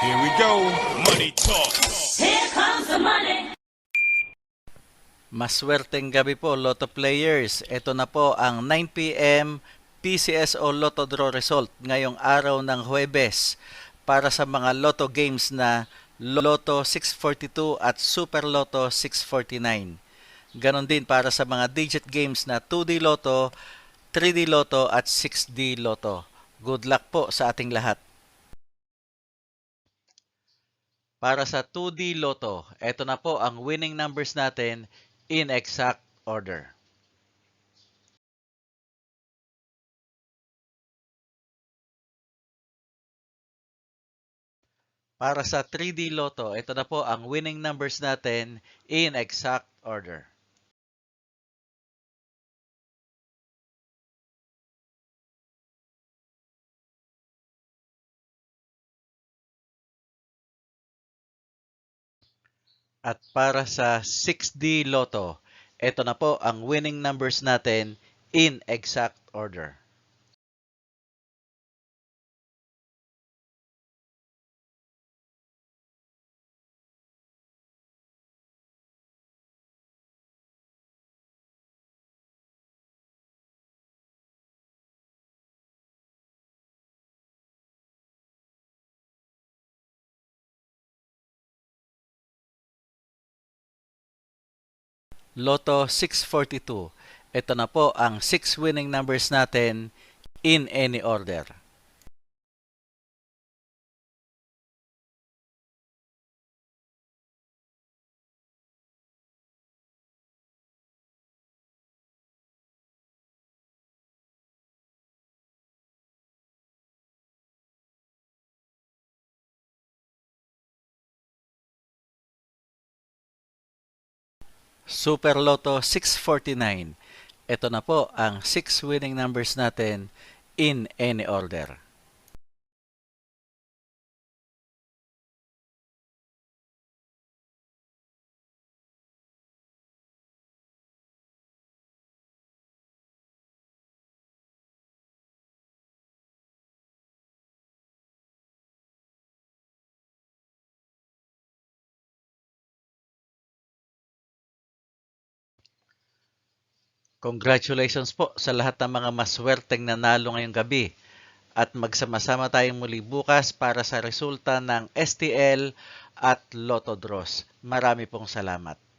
Here we go. Money talk. Here comes the money. Maswerteng gabi po, Lotto players. Ito na po ang 9 p.m. PCSO Lotto Draw result ngayong araw ng Huwebes para sa mga Lotto games na Lotto 642 at Super Lotto 649. Ganon din para sa mga digit games na 2D Lotto, 3D Lotto at 6D Lotto. Good luck po sa ating lahat. Para sa 2D Lotto, ito na po ang winning numbers natin in exact order. Para sa 3D Lotto, ito na po ang winning numbers natin in exact order. At para sa 6D Lotto, ito na po ang winning numbers natin in exact order. Lotto 642. Ito na po ang 6 winning numbers natin in any order. Super Lotto 649. Ito na po ang 6 winning numbers natin in any order. Congratulations po sa lahat ng mga maswerteng nanalo ngayong gabi. At magsama-sama tayong muli bukas para sa resulta ng STL at Lotto Draws. Marami pong salamat.